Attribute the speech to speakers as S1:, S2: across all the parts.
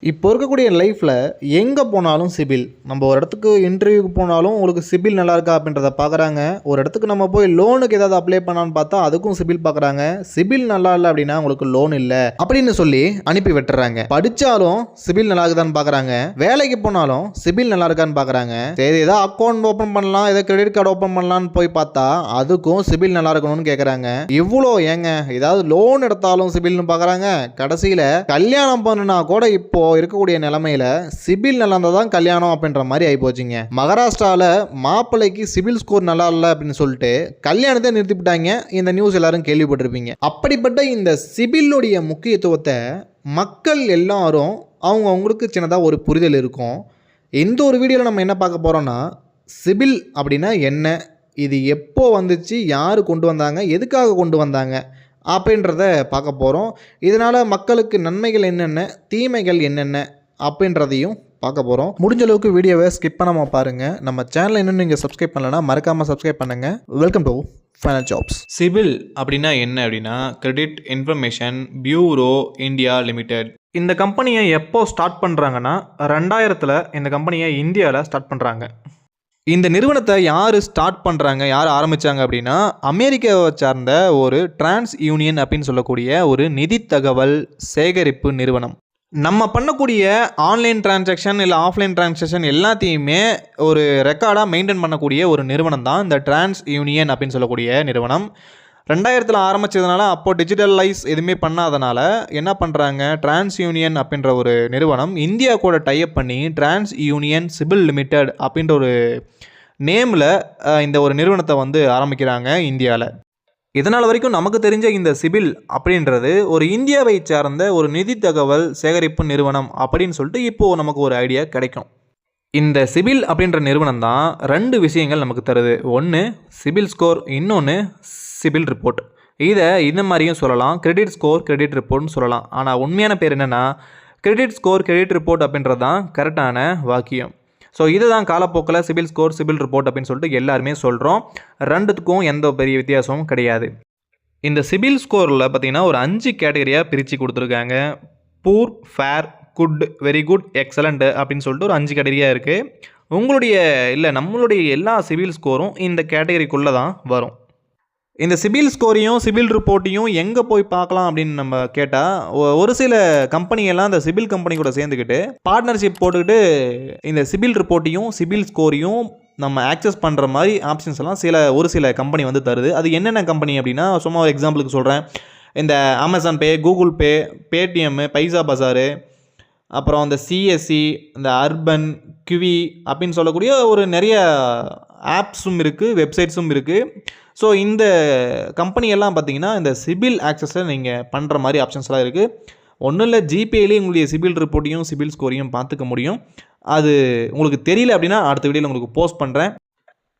S1: இப்போ இருக்கக்கூடிய லைஃப்பில் எங்கே போனாலும் சிபில். நம்ம ஒரு இடத்துக்கு இன்டர்வியூக்கு போனாலும் உங்களுக்கு சிபில் நல்லா இருக்கா அப்படின்றத பார்க்குறாங்க. ஒரு இடத்துக்கு நம்ம போய் லோனுக்கு ஏதாவது அப்ளை பண்ணான்னு பார்த்தா அதுக்கும் சிபில் பார்க்குறாங்க. சிபில் நல்லா இல்லை அப்படின்னா உங்களுக்கு லோன் இல்லை அப்படின்னு சொல்லி அனுப்பி விட்டுறாங்க. படித்தாலும் சிபில் நல்லா இருக்குதான்னு பார்க்குறாங்க. வேலைக்கு போனாலும் சிபில் நல்லா இருக்கான்னு பார்க்குறாங்க. சரி ஏதாவது அக்கௌண்ட் ஓப்பன் பண்ணலாம், ஏதாவது கிரெடிட் கார்டு ஓப்பன் பண்ணலான்னு போய் பார்த்தா அதுக்கும் சிபில் நல்லா இருக்கணும்னு கேட்குறாங்க. இவ்வளோ ஏங்க ஏதாவது லோன் எடுத்தாலும் சிபில்னு பார்க்குறாங்க. கடைசியில் கல்யாணம் பண்ணுனா கூட இப்போ இருக்கக்கூடிய நிலைமையில சிபில் நல்லா இருந்தால் தான் கல்யாணம் அப்படின்ற மாதிரி ஆகிப்போச்சுங்க. மகாராஷ்டிராவில் மாப்பிள்ளைக்கு சிபில் ஸ்கோர் நல்லா இல்லை அப்படின்னு சொல்லிட்டு கல்யாணத்தை நிறுத்திவிட்டாங்க. இந்த நியூஸ் எல்லாரும் கேள்விப்பட்டிருப்பீங்க. அப்படிப்பட்ட இந்த சிபிலுடைய முக்கியத்துவத்தை மக்கள் எல்லாரும் அவங்களுக்கு சின்னதாக ஒரு புரிதல் இருக்கும். இந்த ஒரு வீடியோவில் நம்ம என்ன பார்க்க போகிறோம்னா, சிபில் அப்படின்னா என்ன, இது எப்போ வந்துச்சு, யார் கொண்டு வந்தாங்க, எதுக்காக கொண்டு வந்தாங்க அப்படின்றத பார்க்க போகிறோம். இதனால் மக்களுக்கு நன்மைகள் என்னென்ன, தீமைகள் என்னென்ன அப்படின்றதையும் பார்க்க போகிறோம். முடிஞ்ச அளவுக்கு வீடியோவை ஸ்கிப் பண்ணாமல் பாருங்கள். நம்ம சேனலை இன்னும் நீங்கள் சப்ஸ்கிரைப் பண்ணலைன்னா மறக்காமல் சப்ஸ்கிரைப் பண்ணுங்கள். Welcome to final jobs.
S2: CIBIL அப்படின்னா என்ன அப்படின்னா, credit information bureau India limited. இந்த கம்பெனியை எப்போ ஸ்டார்ட் பண்ணுறாங்கன்னா 2000 இந்த கம்பெனியை இந்தியாவில் ஸ்டார்ட் பண்ணுறாங்க. இந்த நிறுவனத்தை யார் ஸ்டார்ட் பண்ணுறாங்க, யார் ஆரம்பித்தாங்க அப்படின்னா, அமெரிக்காவை சார்ந்த ஒரு டிரான்ஸ் யூனியன் அப்படின்னு சொல்லக்கூடிய ஒரு நிதி தகவல் சேகரிப்பு நிறுவனம். நம்ம பண்ணக்கூடிய ஆன்லைன் டிரான்சாக்ஷன் இல்லை ஆஃப்லைன் டிரான்சாக்ஷன் எல்லாத்தையுமே ஒரு ரெக்கார்டாக மெயின்டைன் பண்ணக்கூடிய ஒரு நிறுவனம் தான் இந்த டிரான்ஸ் யூனியன் அப்படின்னு சொல்லக்கூடிய நிறுவனம். 2000 ஆரம்பித்ததுனால அப்போது டிஜிட்டலைஸ் எதுவுமே பண்ணாதனால என்ன பண்ணுறாங்க, டிரான்ஸ் யூனியன் அப்படின்ற ஒரு நிறுவனம் இந்தியா கூட டைப் பண்ணி டிரான்ஸ் யூனியன் சிபில் லிமிடெட் அப்படின்ற ஒரு நேமில் இந்த ஒரு நிறுவனத்தை ஆரம்பிக்கிறாங்க இந்தியாவில். இதனால் வரைக்கும் நமக்கு தெரிஞ்ச இந்த சிபில் அப்படின்றது ஒரு இந்தியாவை சார்ந்த ஒரு நிதி தகவல் சேகரிப்பு நிறுவனம் அப்படின்னு சொல்லிட்டு இப்போது நமக்கு ஒரு ஐடியா கிடைக்கும். இந்த சிபில் அப்படின்ற நிறுவனம் தான் 2 விஷயங்கள் நமக்கு தருது. ஒன்று சிபில் ஸ்கோர், இன்னொன்று சிபில் ரிப்போர்ட். இதை இந்த மாதிரியும் சொல்லலாம், கிரெடிட் ஸ்கோர் கிரெடிட் ரிப்போர்ட்னு சொல்லலாம். ஆனால் உண்மையான பேர் என்னென்னா கிரெடிட் ஸ்கோர் கிரெடிட் ரிப்போர்ட் அப்படின்றது தான் கரெக்டான வாக்கியம். ஸோ இதுதான் காலப்போக்கில் சிபில் ஸ்கோர் சிபில் ரிப்போர்ட் அப்படின்னு சொல்லிட்டு எல்லாருமே சொல்கிறோம். 2த்துக்கும் எந்த பெரிய வித்தியாசமும் கிடையாது. இந்த சிபில் ஸ்கோரில் பார்த்திங்கன்னா ஒரு 5 கேட்டகரியாக பிரித்து கொடுத்துருக்காங்க. Poor, fair, good, very good, excellent அப்படின்னு சொல்லிட்டு ஒரு 5 கேட்டகரியாக இருக்குது. நம்மளுடைய எல்லா சிபில் ஸ்கோரும் இந்த கேட்டகரிக்குள்ளே தான் வரும். இந்த சிபில் ஸ்கோரையும் சிபில் ரிப்போர்ட்டையும் எங்கே போய் பார்க்கலாம் அப்படின்னு நம்ம கேட்டால், ஒரு சில கம்பெனியெல்லாம் இந்த சிபில் கம்பெனி கூட சேர்ந்துக்கிட்டு பார்ட்னர்ஷிப் போட்டுக்கிட்டு இந்த சிபில் ரிப்போர்ட்டையும் சிபில் ஸ்கோரையும் நம்ம ஆக்சஸ் பண்ணுற மாதிரி ஆப்ஷன்ஸ் எல்லாம் ஒரு சில கம்பெனி தருது. அது என்னென்ன கம்பெனி அப்படின்னா, சும்மா ஒரு எக்ஸாம்பிளுக்கு சொல்கிறேன். இந்த அமேசான் பே, கூகுள் பே, பேடிஎம், பைசா பஜாரு, அப்புறம் இந்த சிஎஸ்சி, இந்த அர்பன், கிவி அப்படின்னு சொல்லக்கூடிய ஒரு நிறைய ஆப்ஸும் இருக்குது, வெப்சைட்ஸும் இருக்குது. ஸோ இந்த கம்பெனியெல்லாம் பார்த்திங்கன்னா இந்த சிபில் ஆக்சஸை நீங்கள் பண்ணுற மாதிரி ஆப்ஷன்ஸ்லாம் இருக்குது. ஒன்றும் இல்லை, ஜிபேலேயே உங்களுடைய சிபில் ரிப்போர்ட்டையும் சிபில் ஸ்கோரையும் பார்த்துக்க முடியும். அது உங்களுக்கு தெரியல அப்படின்னா அடுத்த வீடியோவில் உங்களுக்கு போஸ்ட் பண்ணுறேன்.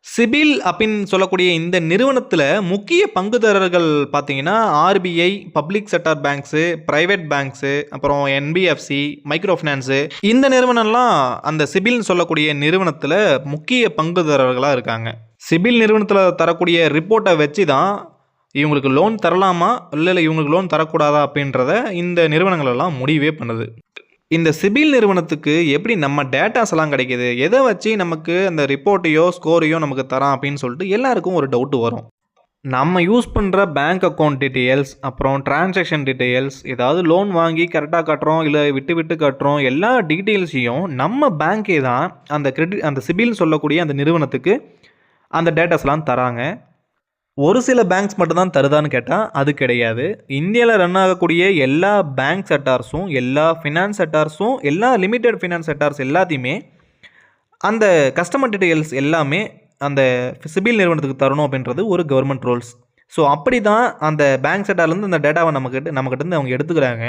S2: சிபில் அப்படின்னு சொல்லக்கூடிய இந்த நிறுவனத்தில் முக்கிய பங்குதாரர்கள் பார்த்தீங்கன்னா RBI, public sector banks, private banks, அப்புறம் என்பிஎஃப்சி, மைக்ரோ ஃபினான்ஸு. இந்த நிறுவனம்லாம் அந்த சிபில்னு சொல்லக்கூடிய நிறுவனத்தில் முக்கிய பங்குதாரர்களாக இருக்காங்க. சிபில் நிறுவனத்தில் தரக்கூடிய ரிப்போர்ட்டை வச்சு தான் இவங்களுக்கு லோன் தரலாமா இல்லை இவங்களுக்கு லோன் தரக்கூடாதா அப்படின்றத இந்த நிறுவனங்களெல்லாம் முடிவே பண்ணுது. இந்த சிபில் நிறுவனத்துக்கு எப்படி நம்ம டேட்டாஸ் எல்லாம் கிடைக்கிது, எதை வச்சு நமக்கு அந்த ரிப்போர்ட்டையோ ஸ்கோரையோ நமக்கு தரான் அப்படின்னு சொல்லிட்டு எல்லாருக்கும் ஒரு டவுட்டு வரும். நம்ம யூஸ் பண்ணுற பேங்க் அக்கௌண்ட் டீட்டெயில்ஸ், அப்புறம் டிரான்சாக்ஷன் டீட்டெயில்ஸ், ஏதாவது லோன் வாங்கி கரெக்டாக கட்டுறோம் இல்லை விட்டு கட்டுறோம், எல்லா டீட்டெயில்ஸையும் நம்ம பேங்க்கே தான் அந்த சிபில் சொல்லக்கூடிய அந்த நிறுவனத்துக்கு அந்த டேட்டாஸ்லாம் தராங்க. ஒரு சில பேங்க்ஸ் மட்டும்தான் தருதான்னு கேட்டால் அது கிடையாது. இந்தியாவில் ரன் ஆகக்கூடிய எல்லா பேங்க் செக்டார்ஸும், எல்லா ஃபினான்ஸ் செக்டார்ஸும், எல்லா லிமிடெட் ஃபினான்ஸ் செக்டார்ஸ் எல்லாத்தையுமே அந்த கஸ்டமர் டீட்டெயில்ஸ் எல்லாமே அந்த சிபில் நிறுவனத்துக்கு தரணும் அப்படின்றது ஒரு கவர்மெண்ட் ரூல்ஸ். ஸோ அப்படி தான் அந்த பேங்க் செக்டார்லேருந்து அந்த டேட்டாவை நம்மக்கிட்டேருந்து அவங்க எடுத்துக்கிறாங்க.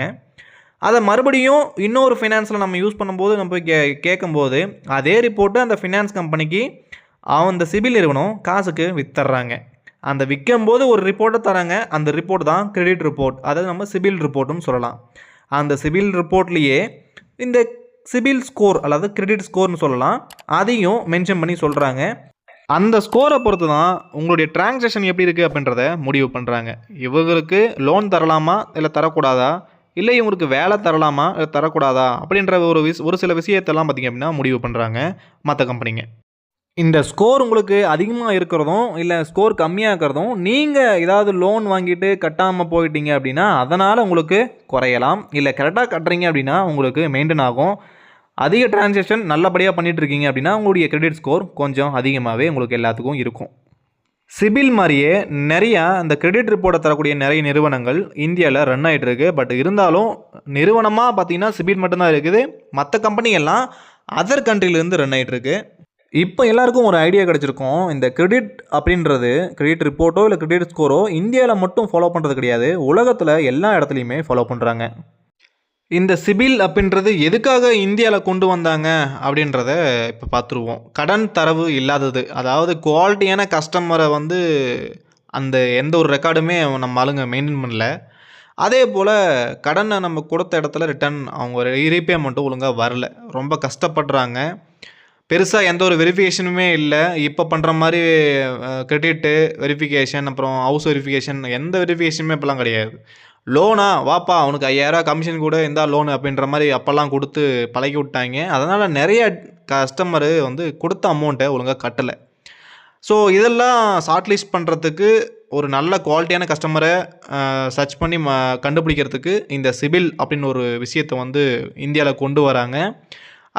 S2: அதை மறுபடியும் இன்னொரு ஃபினான்ஸில் நம்ம யூஸ் பண்ணும்போது நம்ம போய் கேட்கும்போது அதே ரிப்போர்ட்டு அந்த ஃபினான்ஸ் கம்பெனிக்கு அந்த சிபில் நிறுவனம் காசுக்கு விற்றுறாங்க. அந்த விற்கும்போது ஒரு ரிப்போர்ட்டை தராங்க. அந்த ரிப்போர்ட் தான் கிரெடிட் ரிப்போர்ட், அதாவது நம்ம சிபில் ரிப்போர்ட்னு சொல்லலாம். அந்த சிபில் ரிப்போர்ட்லேயே இந்த சிபில் ஸ்கோர் அல்லது கிரெடிட் ஸ்கோர்னு சொல்லலாம், அதையும் மென்ஷன் பண்ணி சொல்கிறாங்க. அந்த ஸ்கோரை பொறுத்து தான் உங்களுடைய டிரான்சாக்ஷன் எப்படி இருக்குது அப்படின்றத முடிவு பண்ணுறாங்க. இவங்களுக்கு லோன் தரலாமா இல்லை தரக்கூடாதா, இல்லை இவங்களுக்கு வேலை தரலாமா தரக்கூடாதா அப்படின்ற ஒரு சில விஷயத்தெல்லாம் பார்த்திங்க அப்படின்னா முடிவு பண்ணுறாங்க மற்ற கம்பெனிங்க. இந்த ஸ்கோர் உங்களுக்கு அதிகமாக இருக்கிறதும் இல்லை ஸ்கோர் கம்மியாக இருக்கிறதும் நீங்கள் ஏதாவது லோன் வாங்கிட்டு கட்டாமல் போயிட்டீங்க அப்படின்னா அதனால் உங்களுக்கு குறையலாம். இல்லை கரெக்டாக கட்டுறீங்க அப்படின்னா உங்களுக்கு மெயின்டைன் ஆகும். அதிக டிரான்சாக்ஷன் நல்லபடியாக பண்ணிகிட்டு இருக்கீங்க அப்படின்னா உங்களுடைய கிரெடிட் ஸ்கோர் கொஞ்சம் அதிகமாகவே உங்களுக்கு எல்லாத்துக்கும் இருக்கும். சிபில் மாதிரியே நிறையா இந்த கிரெடிட் ரிப்போர்ட்டை தரக்கூடிய நிறைய நிறுவனங்கள் இந்தியாவில் ரன் ஆகிட்டு இருக்கு. பட் இருந்தாலும் நிறுவனமாக பார்த்தீங்கன்னா சிபில் மட்டும்தான் இருக்குது. மற்ற கம்பெனியெல்லாம் அதர் கண்ட்ரிலேருந்து ரன் ஆகிட்டு இருக்கு. இப்போ எல்லாருக்கும் ஒரு ஐடியா கிடச்சிருக்கும். இந்த கிரெடிட் அப்படின்றது கிரெடிட் ரிப்போர்ட்டோ இல்லை கிரெடிட் ஸ்கோரோ இந்தியாவில் மட்டும் ஃபாலோ பண்ணுறது கிடையாது, உலகத்தில் எல்லா இடத்துலையுமே ஃபாலோ பண்ணுறாங்க. இந்த சிபில் அப்படின்றது எதுக்காக இந்தியாவில் கொண்டு வந்தாங்க அப்படின்றத இப்போ பார்த்துருவோம். கடன் தரவு இல்லாதது, அதாவது குவாலிட்டியான கஸ்டமரை அந்த எந்த ஒரு ரெக்கார்டுமே நம்ம ஆளுங்க மெயின்டைன் பண்ணல. அதே போல் கடனை நம்ம கொடுத்த இடத்துல ரிட்டர்ன் அவங்க ரீபேமெண்ட்டும் ஒழுங்காக வரல, ரொம்ப கஷ்டப்படுறாங்க. பெருசாக எந்த ஒரு வெரிஃபிகேஷனுமே இல்லை. இப்போ பண்ணுற மாதிரி கிரெடிட்டு வெரிஃபிகேஷன் அப்புறம் ஹவுஸ் வெரிஃபிகேஷன் எந்த வெரிஃபிகேஷனுமே இப்போலாம் கிடையாது. லோனா வாப்பா அவனுக்கு 5000 கமிஷன் கூட எந்த லோனு அப்படின்ற மாதிரி அப்போல்லாம் கொடுத்து பழகி விட்டாங்க. அதனால் நிறைய கஸ்டமரு கொடுத்த அமௌண்ட்டை ஒழுங்காக கட்டலை. ஸோ இதெல்லாம் ஷார்ட் லிஸ்ட் பண்ணுறதுக்கு ஒரு நல்ல குவாலிட்டியான கஸ்டமரை சர்ச் பண்ணி கண்டுபிடிக்கிறதுக்கு இந்த சிபில் அப்படின்னு ஒரு விஷயத்தை இந்தியாவில் கொண்டு வராங்க.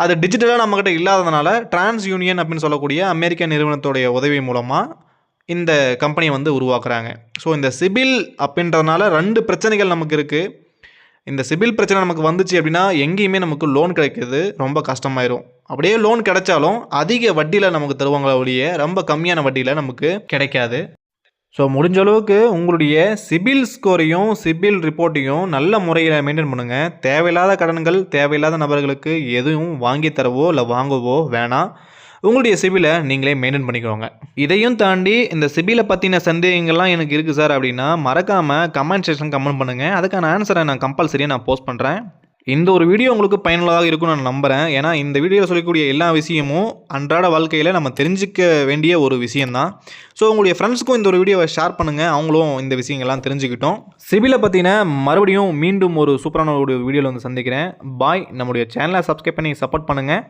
S2: அது டிஜிட்டலாக நம்மக்கிட்ட இல்லாததுனால டிரான்ஸ் யூனியன் அப்படின்னு சொல்லக்கூடிய அமெரிக்க நிறுவனத்துடைய உதவி மூலமாக இந்த கம்பெனியை உருவாக்குறாங்க. ஸோ இந்த சிபில் அப்படின்றதுனால 2 பிரச்சனைகள் நமக்கு இருக்குது. இந்த சிபில் பிரச்சனை நமக்கு வந்துச்சு அப்படின்னா எங்கேயுமே நமக்கு லோன் கிடைக்கிறது ரொம்ப கஷ்டமாயிரும். அப்படியே லோன் கிடைச்சாலும் அதிக வட்டியில் நமக்கு தருவாங்களே ஒழிய ரொம்ப கம்மியான வட்டியில் நமக்கு கிடைக்காது. ஸோ முடிஞ்ச அளவுக்கு உங்களுடைய சிபில் ஸ்கோரையும் சிபில் ரிப்போர்ட்டையும் நல்ல முறையில் மெயின்டைன் பண்ணுங்கள். தேவையில்லாத கடன்கள் தேவையில்லாத நபர்களுக்கு எதுவும் வாங்கி தரவோ இல்லை வாங்கவோ வேணாம். உங்களுடைய சிபிலை நீங்களே மெயின்டைன் பண்ணிக்கோங்க. இதையும் தாண்டி இந்த சிபிலை பற்றின சந்தேகங்கள்லாம் எனக்கு இருக்குது சார் அப்படின்னா மறக்காமல் கமெண்ட் செக்ஷன் கமெண்ட் பண்ணுங்கள். அதுக்கான ஆன்சரை நான் கம்பல்சரியாக போஸ்ட் பண்ணுறேன். இந்த ஒரு வீடியோ உங்களுக்கு பயனுள்ளதாக இருக்கும்னு நான் நம்புகிறேன். ஏன்னா இந்த வீடியோவில் சொல்லக்கூடிய எல்லா விஷயமும் அன்றாட வாழ்க்கையில் நம்ம தெரிஞ்சிக்க வேண்டிய ஒரு விஷயந்தான். ஸோ உங்களுடைய ஃப்ரெண்ட்ஸுக்கும் இந்த ஒரு வீடியோவை ஷேர் பண்ணுங்கள், அவங்களும் இந்த விஷயங்கள்லாம் தெரிஞ்சுக்கிட்டோம். சிபிலை பற்றின மறுபடியும் மீண்டும் ஒரு சூப்பரான ஒரு வீடியோவில் சந்திக்கிறேன். பாய். நம்முடைய சேனலை சப்ஸ்கிரைப் பண்ணி சப்போர்ட் பண்ணுங்கள்.